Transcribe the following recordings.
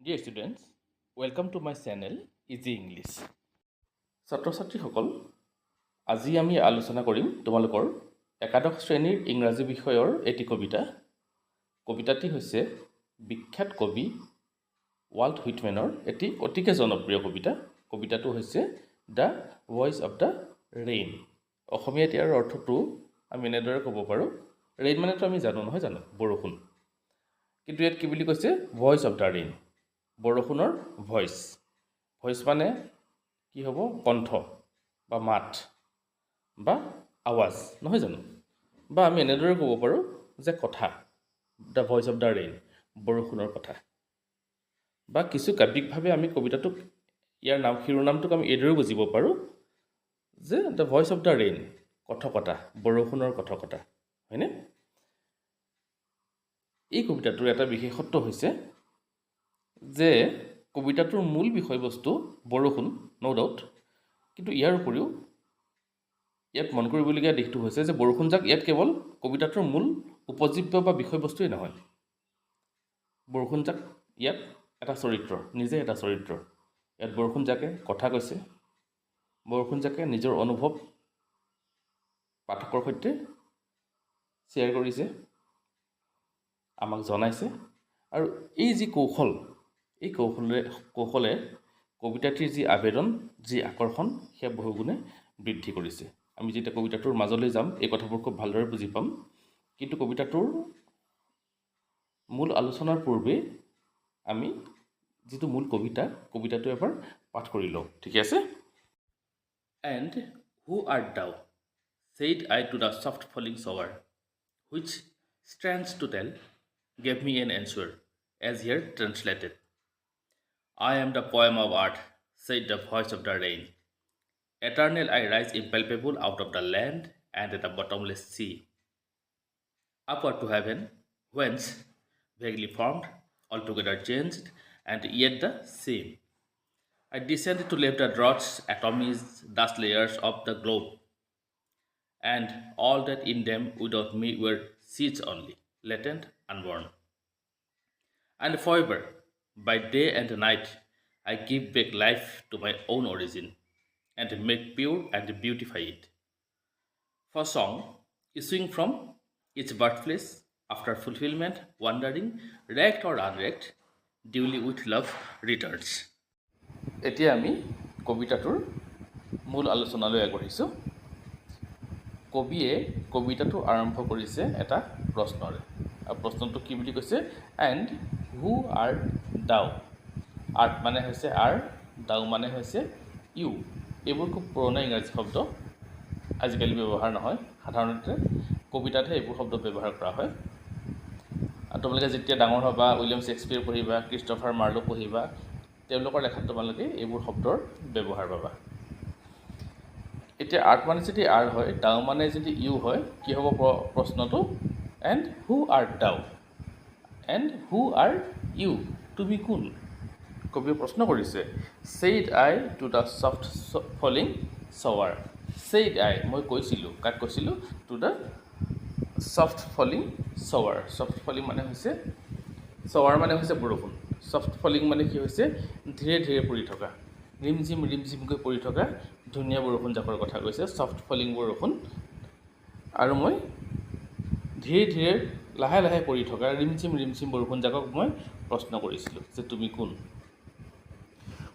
Dear students, welcome to my channel Easy English. ছাত্ৰ ছাত্ৰীসকল, আজি আমি আলোচনা কৰিম তোমালোকৰ একাদশ শ্ৰেণীৰ ইংৰাজী বিষয়ৰ এটি কবিতা। কবিতাটি হৈছে বিখ্যাত কবি ৱাল্ট হুইটমেনৰ এটি অতিকে জনপ্ৰিয় কবিতা। কবিতাটো হৈছে the voice of the rain. অসমীয়াত ইয়াৰ অৰ্থটো আমি এনেদৰে ক'ব পাৰোঁ, ৰেইন মানেতো আমি জানো নহয় জানো, বৰষুণ। কিন্তু ইয়াত কি বুলি কৈছে? ভইচ অফ দ্য ৰেইন, বৰষুণৰ ভইচ। ভইচ মানে কি হ'ব? কণ্ঠ বা মাত বা আৱাজ নহয় জানো, বা আমি এনেদৰে ক'ব পাৰোঁ যে কথা, the voice of the rain, বৰষুণৰ কথা। বা কিছু কাব্যিকভাৱে আমি কবিতাটোক, ইয়াৰ শিৰোনামটোক আমি এইদৰে বুজিব পাৰোঁ যে the voice of the rain, কথকতা, বৰষুণৰ কথকতা, হয়নে? এই কবিতাটোৰ এটা বিশেষত্ব হৈছে যে কবিতাটোৰ মূল বিষয়বস্তু বৰষুণ, ন' ডাউট, কিন্তু ইয়াৰ উপৰিও ইয়াত মন কৰিবলগীয়া দিশটো হৈছে যে বৰষুণজাক ইয়াত কেৱল কবিতাটোৰ মূল উপজীব্য বা বিষয়বস্তুৱেই নহয়। বৰষুণজাক ইয়াত এটা চৰিত্ৰ, নিজে এটা চৰিত্ৰ। ইয়াত বৰষুণজাকে কথা কৈছে, বৰষুণজাকে নিজৰ অনুভৱ পাঠকৰ সৈতে শ্বেয়াৰ কৰিছে, আমাক জনাইছে। আৰু এই যি কৌশল, এই কৌশলে কবিতাটিৰ যি আবেদন, যি আকৰ্ষণ, সেয়া বহুগুণে বৃদ্ধি কৰিছে। আমি যেতিয়া কবিতাটোৰ মাজলৈ যাম এই কথাবোৰ খুব ভালদৰে বুজি পাম। কিন্তু কবিতাটোৰ মূল আলোচনাৰ পূৰ্বে আমি যিটো মূল কবিতাটো এবাৰ পাঠ কৰি লওঁ, ঠিক আছে? And who art thou? Said I to the soft falling shower, which stands to tell, gave me an answer, as here translated. I am the poem of art, said the voice of the rain. Eternal I rise impalpable out of the land and the bottomless sea. Upward to heaven, whence, vaguely formed, altogether changed, and yet the same. I descended to leave the dross, atomies, dust layers of the globe, and all that in them without me were seeds only, latent, unborn. And forever, by day and night, I give back life to my own origin, and make pure and beautify it. For song, issuing from its birthplace, after fulfillment, wandering, wrecked or unwrecked, duly with love returns. এতিয়া আমি কবিতাটোৰ মূল আলোচনালৈ আগবাঢ়িছোঁ। কবিয়ে কবিতাটো আৰম্ভ কৰিছে এটা প্ৰশ্নৰে, আৰু প্ৰশ্নটো কি বুলি কৈছে? এণ্ড হু আৰ দাও? আৰ্ট মানে হৈছে আৰ, দাও মানে হৈছে ইউ। এইবোৰ খুব পুৰণা ইংৰাজী শব্দ, আজিকালি ব্যৱহাৰ নহয়। সাধাৰণতে কবিতাতহে এইবোৰ শব্দ ব্যৱহাৰ কৰা হয়। আৰু তোমালোকে যেতিয়া ডাঙৰ হ'বা, উইলিয়াম শ্বেক্সপিয়েৰ পঢ়িবা, ক্ৰিষ্টফাৰ মাৰ্লো পঢ়িবা, তেওঁলোকৰ লেখাত তোমালোকে এইবোৰ শব্দৰ ব্যৱহাৰ পাবা। এতিয়া আৰ্ট মানে যদি আৰ হয়, দাও মানে যদি ইউ হয়, কি হ'ব প্ৰশ্নটো? And who are thou? And who are you? তুমি কোন? কবিয়ে প্ৰশ্ন কৰিছে। Said I to the soft falling shower. Said I, মই কৈছিলোঁ। কাক কৈছিলোঁ? To the soft falling shower. Soft falling মানে হৈছে, শ্বাৱাৰ মানে হৈছে বৰষুণ। ছফ্ট ফলিং মানে কি হৈছে? ধীৰে ধীৰে পৰি থকা, ৰিমঝিমকৈ পৰি থকা ধুনীয়া বৰষুণ জাকৰ কথা কৈছে, ছফ্ট ফলিং বৰষুণ। আৰু মই ধীৰে ধীৰে লাহে লাহে পৰি থকা ৰিমঝিম বৰষুণ জাকক মই প্ৰশ্ন কৰিছিলোঁ যে তুমি কোন?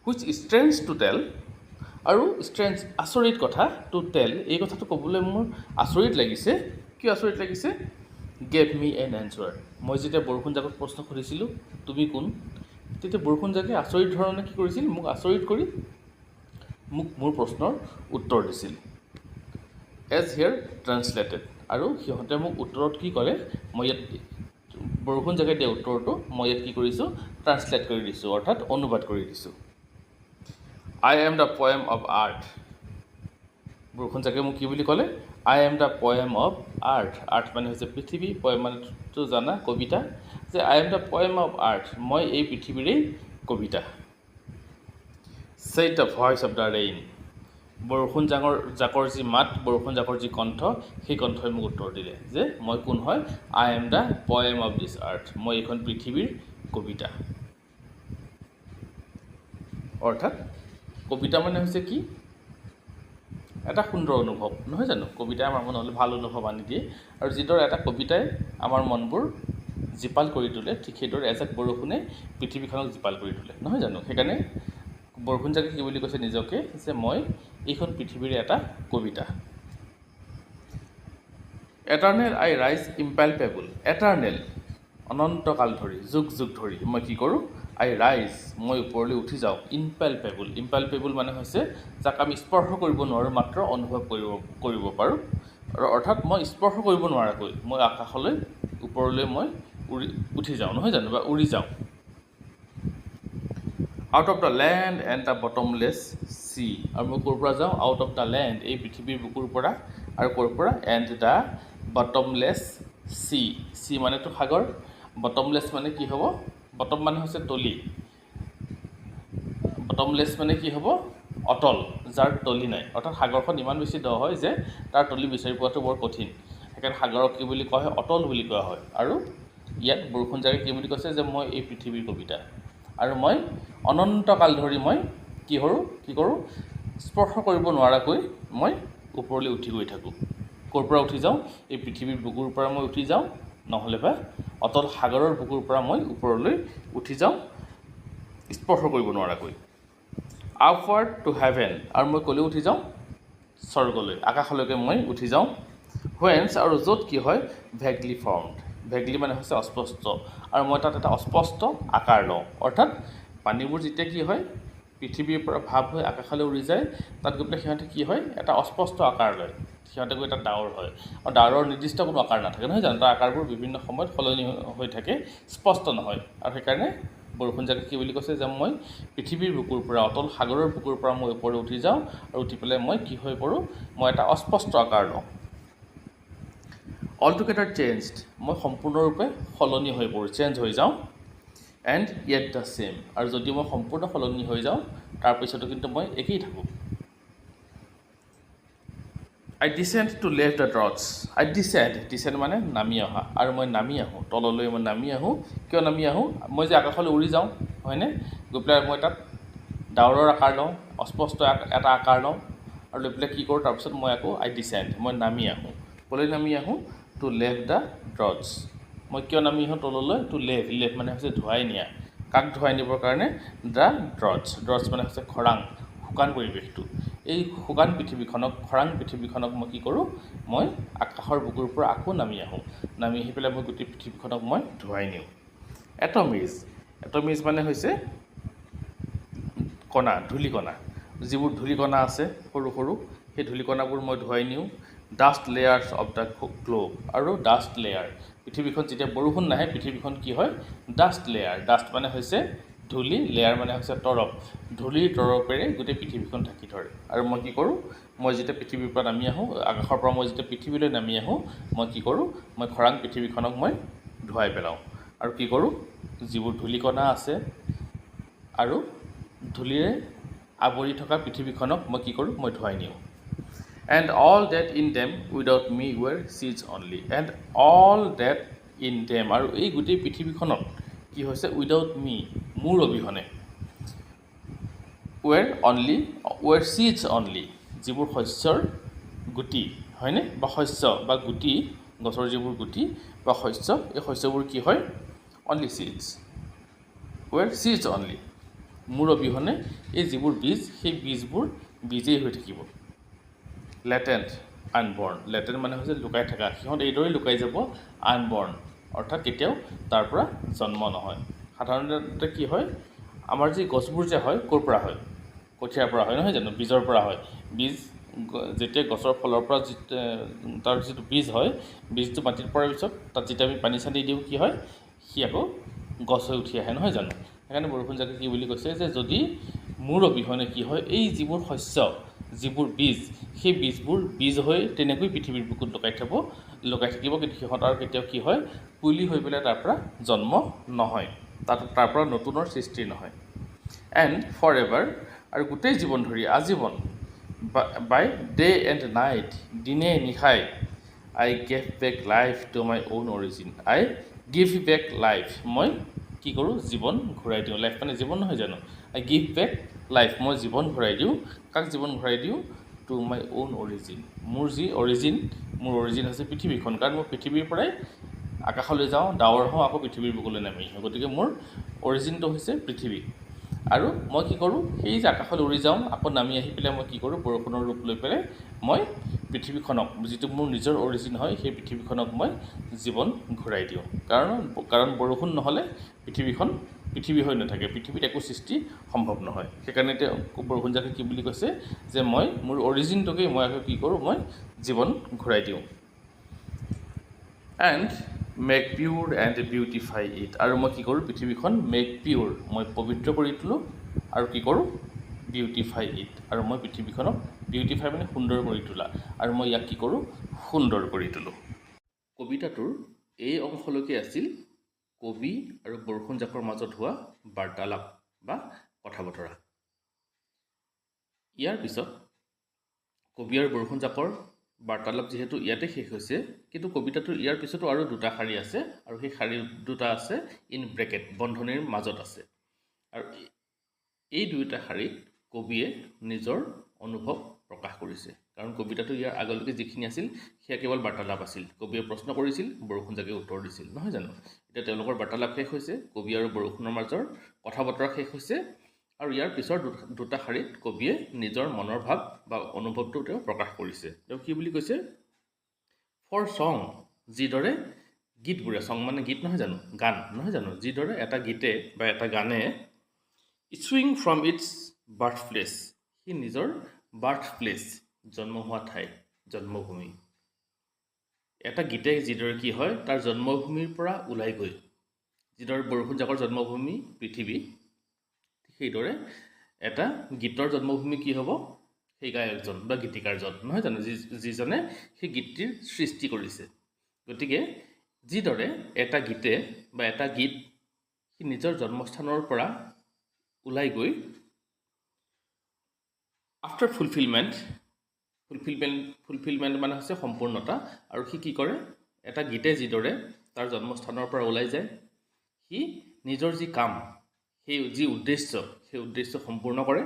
হুইচ ষ্ট্ৰেঞ্জ টু টেল, আৰু ষ্ট্ৰেঞ্জ আচৰিত কথা, টু টেল এই কথাটো ক'বলৈ মোৰ আচৰিত লাগিছে। কিয় আচৰিত লাগিছে? গেভ মি এন এনচাৰ। মই যেতিয়া বৰষুণ জাকক প্ৰশ্ন সুধিছিলোঁ তুমি কোন, তেতিয়া বৰষুণ জাকে আচৰিত ধৰণে কি কৰিছিল? মোক আচৰিত কৰি মোক মোৰ প্ৰশ্নৰ উত্তৰ দিছিল। এজ হিয়াৰ ট্ৰান্সলেটেড, আৰু সিহঁতে মোক উত্তৰত কি কৰে? মই ইয়াত বৰষুণ জাকে দিয়া উত্তৰটো মই ইয়াত কি কৰিছোঁ? ট্ৰান্সলেট কৰি দিছোঁ, অৰ্থাৎ অনুবাদ কৰি দিছোঁ। I am the poem of earth. বৰষুণ জাকে মোক কি বুলি ক'লে? I am the poem of earth. Earth মানে হৈছে পৃথিৱী, পয়েম মানেতো জানা কবিতা, যে I am the poem of earth, মই এই পৃথিৱীৰেই কবিতা। Said the voice of the rain. বৰষুণ জাকৰ যি মাত, বৰষুণ জাকৰ যি কণ্ঠ, সেই কণ্ঠই মোক উত্তৰ দিলে যে মই কোন হয়? I am the poem of this earth, মই এইখন পৃথিৱীৰ কবিতা। অৰ্থাৎ কবিতা মানে হৈছে কি এটা সুন্দৰ অনুভৱ নহয় জানো কবিতাই আমাৰ মনলৈ ভাল অনুভৱ আনি দিয়ে আৰু যিদৰে এটা কবিতাই আমাৰ মনবোৰ জীপাল কৰি তোলে ঠিক সেইদৰে এজাক বৰষুণে পৃথিৱীখনক জীপাল কৰি তোলে নহয় জানো সেইকাৰণে বৰষুণজাকে কি বুলি কৈছে নিজকে যে মই এইখন পৃথিৱীৰ এটা কবিতা এটাৰনেল আই ৰাইজ ইম্পেলপেবল এটাৰনেল অনন্তকাল ধৰি যুগ যুগ ধৰি মই কি কৰোঁ আই ৰাইজ মই ওপৰলৈ উঠি যাওঁ ইম্পেলপেবল মানে হৈছে যাক আমি স্পৰ্শ কৰিব নোৱাৰোঁ মাত্ৰ অনুভৱ কৰিব পাৰোঁ আৰু অৰ্থাৎ মই স্পৰ্শ কৰিব নোৱাৰাকৈ মই আকাশলৈ ওপৰলৈ মই উঠি যাওঁ নহয় জানো বা উৰি যাওঁ out of the land and the bottomless sea আৰু মই ক'ৰ পৰা যাওঁ আউট অফ দ্য লেণ্ড এই পৃথিৱীৰ বুকুৰ পৰা আৰু ক'ৰ পৰা এণ্ড দ্য বটমলেছ চি মানেতো সাগৰ বটমলেছ মানে কি হ'ব বটম মানে হৈছে তলি বটমলেছ মানে কি হ'ব অটল যাৰ তলি নাই অৰ্থাৎ সাগৰখন ইমান বেছি দ হয় যে তাৰ তলি বিচাৰি পোৱাটো বৰ কঠিন সেইকাৰণে সাগৰক কি বুলি কোৱা হয় অটল বুলি কোৱা হয় আৰু ইয়াত বৰষুণজাকে কি বুলি কৈছে যে মই এই পৃথিৱীৰ কবিতা আৰু মই অনন্তকাল ধৰি মই কি কৰোঁ স্পৰ্শ কৰিব নোৱাৰাকৈ মই ওপৰলৈ উঠি গৈ থাকোঁ ক'ৰ পৰা উঠি যাওঁ এই পৃথিৱীৰ বুকুৰ পৰা মই উঠি যাওঁ নহ'লে বা অটল সাগৰৰ বুকুৰ পৰা মই ওপৰলৈ উঠি যাওঁ স্পৰ্শ কৰিব নোৱাৰাকৈ আপৱাৰ্ড টু হেভেন আৰু মই ক'লৈ উঠি যাওঁ স্বৰ্গলৈ আকাশলৈকে মই উঠি যাওঁ হুৱেন্স আৰু য'ত কি হয় ভেগলি ফৰ্মড ভেগলি মানে হৈছে অস্পষ্ট আৰু মই তাত এটা অস্পষ্ট আকাৰ লওঁ অৰ্থাৎ পানীবোৰ যেতিয়া কি হয় পৃথিৱীৰ পৰা ভাৱ হৈ আকাশলৈ উৰি যায় তাত গৈ পেলাই সিহঁতে কি হয় এটা অস্পষ্ট আকাৰ লয় সিহঁতে গৈ এটা ডাৱৰ হয় আৰু ডাৱৰৰ নিৰ্দিষ্ট কোনো আকাৰ নাথাকে নহয় জানো তাৰ আকাৰবোৰ বিভিন্ন সময়ত সলনি হৈ থাকে স্পষ্ট নহয় আৰু সেইকাৰণে বৰষুণজাকে কি বুলি কৈছে যে মই পৃথিৱীৰ বুকুৰ পৰা অটল সাগৰৰ বুকুৰ পৰা মই ওপৰলৈ উঠি যাওঁ আৰু উঠি পেলাই মই কি হৈ পৰোঁ মই এটা অস্পষ্ট আকাৰ লওঁ অলটুগেডাৰ চেঞ্জড মই সম্পূৰ্ণৰূপে সলনি হৈ পৰোঁ চেঞ্জ হৈ যাওঁ এণ্ড য়েট দ্য ছেম আৰু যদি মই সম্পূৰ্ণ সলনি হৈ যাওঁ তাৰপিছতো কিন্তু মই একেই থাকোঁ আই ডিচেণ্ড টু লেভ দ্য ড্ৰটছ আই ডিচেণ্ড মানে নামি অহা আৰু মই নামি আহোঁ তললৈ মই নামি আহোঁ কিয় নামি আহোঁ মই যে আকাশলৈ উৰি যাওঁ হয়নে গৈ পেলাই মই তাত ডাৱৰৰ আকাৰ লওঁ অস্পষ্ট এটা আকাৰ লওঁ আৰু লৈ পেলাই কি কৰোঁ তাৰপিছত মই আকৌ আই ডিচেণ্ড মই নামি আহোঁ ক'লৈ নামি আহোঁ টু লেভ দ্য ড্ৰটছ মই কিয় নামি আহোঁ তললৈ টু লেভ মানে হৈছে ধুৱাই নিয়া কাক ধুৱাই নিবৰ কাৰণে দ্য ড্ৰটছ মানে হৈছে খৰাং শুকান পৰিৱেশটো এই শুকান পৃথিৱীখনক খৰাং পৃথিৱীখনক মই কি কৰোঁ মই আকাশৰ বুকুৰ পৰা আকৌ নামি আহোঁ নামি আহি পেলাই মই গোটেই পৃথিৱীখনক মই ধুৱাই নিওঁ এটমিজ মানে হৈছে কণা ধূলিকণা যিবোৰ ধূলিকণা আছে সৰু সৰু সেই ধূলিকণাবোৰ মই ধুৱাই নিওঁ dust layers of the globe আৰু ডাষ্ট লেয়াৰ পৃথিৱীখন যেতিয়া বৰষুণ নাহে পৃথিৱীখন কি হয় ডাষ্ট লেয়াৰ ডাষ্ট মানে হৈছে ধূলি লেয়াৰ মানে হৈছে তৰপ ধূলিৰ তৰপেৰে গোটেই পৃথিৱীখন ঢাকি ধৰে আৰু মই কি কৰোঁ মই যেতিয়া পৃথিৱীৰ পৰা নামি আহোঁ আকাশৰ পৰা মই যেতিয়া পৃথিৱীলৈ নামি আহোঁ মই কি কৰোঁ মই খৰাং পৃথিৱীখনক মই ধুৱাই পেলাওঁ আৰু কি কৰোঁ যিবোৰ ধূলিকণা আছে আৰু ধূলিৰে আৱৰি থকা পৃথিৱীখনক মই কি কৰোঁ মই ধুৱাই নিওঁ and all that in them without me were চিজ only and all that in them আৰু এই গোটেই পৃথিৱীখনত কি হৈছে উইদাউট মি মোৰ অবিহনে ৱেৰ চিজ অনলি যিবোৰ শস্যৰ গুটি হয়নে বা শস্য বা গুটি গছৰ যিবোৰ গুটি বা শস্য এই শস্যবোৰ কি হয় অনলি চিজ ৱেৰ চিজ অনলি মোৰ অবিহনে এই যিবোৰ বীজ সেই বীজবোৰ বীজেই হৈ থাকিব লেটেণ্ট আনবৰ্ণ লেটেণ্ট মানে হৈছে লুকাই থকা সিহঁত এইদৰে লুকাই যাব আনবৰ্ণ অৰ্থাৎ কেতিয়াও তাৰ পৰা জন্ম নহয় সাধাৰণতে কি হয় আমাৰ যি গছবোৰ যে হয় ক'ৰ পৰা হয় কঠীয়াৰ পৰা হয় নহয় জানো বীজৰ পৰা হয় বীজ যেতিয়া গছৰ ফলৰ পৰা তাৰ যিটো বীজ হয় বীজটো মাটিত পৰাৰ পিছত তাত যেতিয়া আমি পানী চানি দিওঁ কি হয় সি আকৌ গছ হৈ উঠি আহে নহয় জানো সেইকাৰণে বৰষুণজাকে কি বুলি কৈছে যে যদি মোৰ অবিহনে কি হয় এই যিবোৰ শস্য যিবোৰ বীজ সেই বীজবোৰ বীজ হৈ তেনেকৈ পৃথিৱীৰ বুকুত লুকাই থাকিব কিন্তু সিহঁতৰ কেতিয়াও কি হয় পুলি হৈ পেলাই তাৰ পৰা জন্ম নহয় তাৰ পৰা নতুনৰ সৃষ্টি নহয় এণ্ড ফৰ এভাৰ আৰু গোটেই জীৱন ধৰি আজীৱন বাই ডে এণ্ড নাইট দিনে নিশাই I give back life to my own origin I give back life মই কি কৰোঁ জীৱন ঘূৰাই দিওঁ লাইফ মানে জীৱন নহয় জানো আই গিভ বেক লাইফ মই জীৱন ঘূৰাই দিওঁ কাক জীৱন ঘূৰাই দিওঁ টু মাই অ'ন অৰিজিন মোৰ যি অৰিজিন মোৰ অৰিজিন হৈছে পৃথিৱীখন কাৰণ মই পৃথিৱীৰ পৰাই আকাশলৈ যাওঁ ডাৱৰ হওঁ আকৌ পৃথিৱীৰ বুকুলৈ নামি আহোঁ গতিকে মোৰ অৰিজিনটো হৈছে পৃথিৱী আৰু মই কি কৰোঁ সেই যে আকাশলৈ উৰি যাওঁ আকৌ নামি আহি পেলাই মই কি কৰোঁ বৰষুণৰ ৰূপ লৈ পেলাই মই পৃথিৱীখনক যিটো মোৰ নিজৰ অৰিজিন হয় সেই পৃথিৱীখনক মই জীৱন ঘূৰাই দিওঁ কাৰণ বৰষুণ নহ'লে পৃথিৱীখন পৃথিৱী হৈ নাথাকে পৃথিৱীত একো সৃষ্টি সম্ভৱ নহয় সেইকাৰণে এতিয়া বৰষুণজাকে কি বুলি কৈছে যে মই মোৰ অৰিজিনটোকেই মই আকৌ কি কৰোঁ মই জীৱন ঘূৰাই দিওঁ and make pure and beautify it আৰু মই কি কৰোঁ পৃথিৱীখন মেক পিউৰ মই পবিত্ৰ কৰি তোলোঁ আৰু কি কৰোঁ বিউটিফাই ইট আৰু মই পৃথিৱীখনক বিউটিফাই মানে সুন্দৰ কৰি তোলা আৰু মই ইয়াক কি কৰোঁ সুন্দৰ কৰি তোলোঁ কবিতাটোৰ এই অংশলৈকে আছিল কবি আৰু বৰষুণজাকৰ মাজত হোৱা বাৰ্তালাপ বা কথা বতৰা ইয়াৰ পিছত কবি আৰু বৰষুণজাকৰ বাৰ্তালাপ যিহেতু ইয়াতে শেষ হৈছে কিন্তু কবিতাটোৰ ইয়াৰ পিছতো আৰু দুটা শাৰী আছে আৰু সেই শাৰী দুটা আছে ইন ব্ৰেকেট বন্ধনীৰ মাজত আছে আৰু এই দুয়োটা শাৰীত কবিয়ে নিজৰ অনুভৱ প্ৰকাশ কৰিছে কাৰণ কবিতাটো ইয়াৰ আগলৈকে যিখিনি আছিল সেয়া কেৱল বাৰ্তালাপ আছিল কবিয়ে প্ৰশ্ন কৰিছিল বৰষুণজাকে উত্তৰ দিছিল নহয় জানো এতিয়া তেওঁলোকৰ বাৰ্তালাপ শেষ হৈছে কবি আৰু বৰষুণৰ মাজৰ কথা বতৰা শেষ হৈছে আৰু ইয়াৰ পিছৰ দুটা শাৰীত কবিয়ে নিজৰ মনৰ ভাৱ বা অনুভৱটো তেওঁ প্ৰকাশ কৰিছে তেওঁ কি বুলি কৈছে ফৰ চং যিদৰে গীতবোৰে চং মানে গীত নহয় জানো গান নহয় জানো যিদৰে এটা গীতে বা এটা গানে issuing from it's birth place সি নিজৰ বাৰ্থ প্লেচ জন্ম হোৱা ঠাই জন্মভূমি এটা গীতে যিদৰে কি হয় তাৰ জন্মভূমিৰ পৰা ওলাই গৈ যিদৰে বৰষুণজাকৰ জন্মভূমি পৃথিৱী সেইদৰে এটা গীতৰ জন্মভূমি কি হ'ব সেই গায়কজন বা গীতিকাৰজন নহয় জানো যিজনে সেই গীতটিৰ সৃষ্টি কৰিছে গতিকে যিদৰে এটা গীতে বা এটা গীত সি নিজৰ জন্মস্থানৰ পৰা ওলাই গৈ আফটাৰ ফুলফিলমেণ্ট মানে হৈছে সম্পূৰ্ণতা আৰু সি কি কৰে এটা গীতে যিদৰে তাৰ জন্মস্থানৰ পৰা ওলাই যায় সি নিজৰ যি কাম সেই যি উদ্দেশ্য সেই উদ্দেশ্য সম্পূৰ্ণ কৰে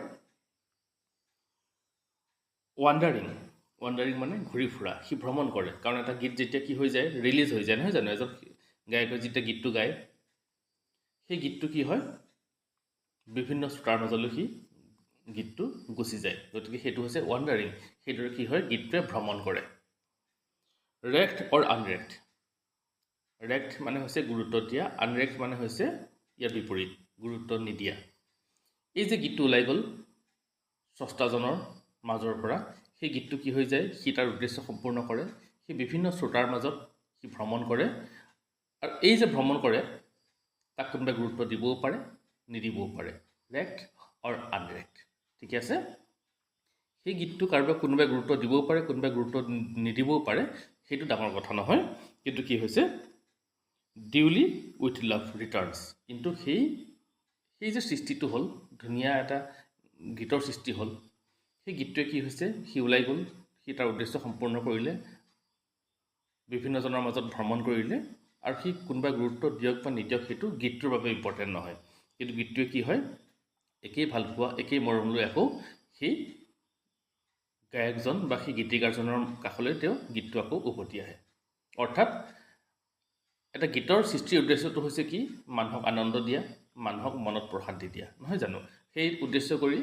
ৱাণ্ডাৰিং মানে ঘূৰি ফুৰা সি ভ্ৰমণ কৰে কাৰণ এটা গীত যেতিয়া কি হৈ যায় ৰিলিজ হৈ যায় নহয় জানো এজন গায়কে যেতিয়া গীতটো গায় সেই গীতটো কি হয় বিভিন্ন শ্ৰোতাৰ মাজলৈ সি গীতটো গুচি যায় গতিকে সেইটো হৈছে ৱাণ্ডাৰিং সেইদৰে কি হয় গীতটোৱে ভ্ৰমণ কৰে ৰেক্ট অৰ আনৰেক্ট ৰেক্ট মানে হৈছে গুৰুত্ব দিয়া আনৰেক্ট মানে হৈছে ইয়াৰ বিপৰীত গুৰুত্ব নিদিয়া এই যে গীতটো ওলাই গ'ল স্ৰষ্টাজনৰ মাজৰ পৰা সেই গীতটো কি হৈ যায় সি তাৰ উদ্দেশ্য সম্পূৰ্ণ কৰে সি বিভিন্ন শ্ৰোতাৰ মাজত সি ভ্ৰমণ কৰে আৰু এই যে ভ্ৰমণ কৰে তাক কোনোবাই গুৰুত্ব দিবও পাৰে নিদিবও পাৰে ৰেক্ট অৰ আনৰেক্ট ঠিকে আছে সেই গীতটো কাৰোবাক কোনোবাই গুৰুত্ব দিবও পাৰে কোনোবাই গুৰুত্ব নিদিবও পাৰে সেইটো ডাঙৰ কথা নহয় কিন্তু কি হৈছে ডিউলি উইথ লাভ ৰিটাৰ্ণছ কিন্তু সেই যে সৃষ্টিটো হ'ল ধুনীয়া এটা গীতৰ সৃষ্টি হ'ল সেই গীতটোৱে কি হৈছে সি ওলাই গ'ল সি তাৰ উদ্দেশ্য সম্পূৰ্ণ কৰিলে বিভিন্নজনৰ মাজত ভ্ৰমণ কৰিলে আৰু সি কোনোবাই গুৰুত্ব দিয়ক বা নিদিয়ক সেইটো গীতটোৰ বাবে ইম্পৰ্টেণ্ট নহয় কিন্তু গীতটোৱে কি হয় একেই ভাল পোৱা একেই মৰম লৈ আকৌ সেই গায়কজন বা সেই গীতিকাৰজনৰ কাষলৈ তেওঁ গীতটো আকৌ উভতি আহে অৰ্থাৎ এটা গীতৰ সৃষ্টিৰ উদ্দেশ্যটো হৈছে কি মানুহক আনন্দ দিয়া মানুহক মনত প্ৰশান্তি দিয়া নহয় জানো সেই উদ্দেশ্য কৰি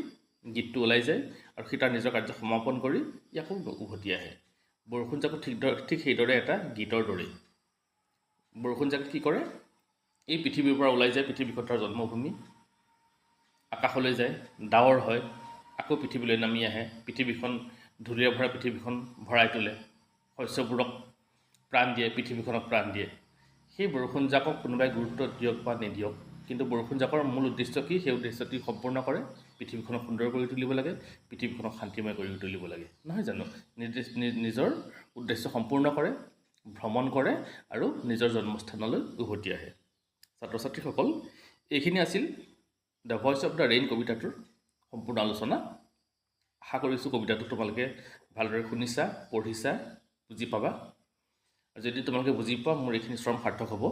গীতটো ওলাই যায় আৰু সি তাৰ নিজৰ কাৰ্য সমাপন কৰি ইয়াকো উভতি আহে বৰষুণজাকো ঠিক সেইদৰে এটা গীতৰ দৰেই বৰষুণজাকে কি কৰে এই পৃথিৱীৰ পৰা ওলাই যায় পৃথিৱীখন তাৰ জন্মভূমি আকাশলৈ যায় ডাৱৰ হয় আকৌ পৃথিৱীলৈ নামি আহে পৃথিৱীখন ধূলিৰে ভৰা পৃথিৱীখন ভৰাই তোলে শস্যবোৰক প্ৰাণ দিয়ে পৃথিৱীখনক প্ৰাণ দিয়ে সেই বৰষুণজাকক কোনোবাই গুৰুত্ব দিয়ক বা নিদিয়ক কিন্তু বৰষুণজাকৰ মূল উদ্দেশ্য কি সেই উদ্দেশ্যটি সম্পূৰ্ণ কৰে পৃথিৱীখনক সুন্দৰ কৰি তুলিব লাগে পৃথিৱীখনক শান্তিময় কৰি তুলিব লাগে নহয় জানো নিজৰ উদ্দেশ্য সম্পূৰ্ণ কৰে ভ্ৰমণ কৰে আৰু নিজৰ জন্মস্থানলৈ উভতি আহে ছাত্ৰ ছাত্ৰীসকল এইখিনি আছিল the voice of the rain কবিতাটোৰ সম্পূৰ্ণ আলোচনা আশা কৰিছোঁ কবিতাটো তোমালোকে ভালদৰে শুনিছা পঢ়িছা বুজি পাবা আৰু যদি তোমালোকে বুজি পোৱা মোৰ এইখিনি শ্ৰম সাৰ্থক হ'ব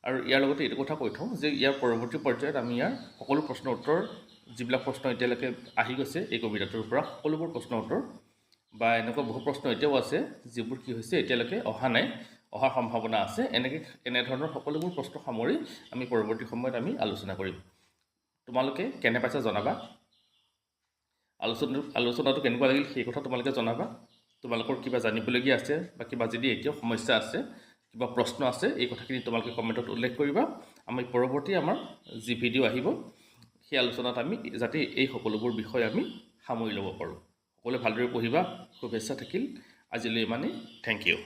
আৰু ইয়াৰ লগতে এইটো কথা কৈ থওঁ যে ইয়াৰ পৰৱৰ্তী পৰ্যায়ত আমি ইয়াৰ সকলো প্ৰশ্ন উত্তৰ যিবিলাক প্ৰশ্ন এতিয়ালৈকে আহি গৈছে এই কবিতাটোৰ পৰা সকলোবোৰ প্ৰশ্ন উত্তৰ বা এনেকুৱা বহু প্ৰশ্ন এতিয়াও আছে যিবোৰ কি হৈছে এতিয়ালৈকে অহা নাই, অহাৰ সম্ভাৱনা আছে, এনেধৰণৰ সকলোবোৰ প্ৰশ্ন সামৰি আমি পৰৱৰ্তী সময়ত আমি আলোচনা কৰিম। তোমালোকে কেনে পাইছা জনাবা, আলোচনাটো কেনেকুৱা লাগিল সেই কথা তোমালোকে জনাবা। তোমালোকৰ কিবা জানিবলগীয়া আছে বা কিবা যদি এতিয়াও সমস্যা আছে, কিবা প্ৰশ্ন আছে, এই কথাখিনি তোমালোকে কমেণ্টত উল্লেখ কৰিবা। আমি পৰৱৰ্তী আমাৰ যি ভিডিঅ' আহিব সেই আলোচনাত আমি যাতে এই সকলোবোৰ বিষয় আমি সামৰি ল'ব পাৰোঁ। সকলোৱে ভালদৰে পঢ়িবা, শুভেচ্ছা থাকিল। আজিলৈ ইমানেই। Thank U.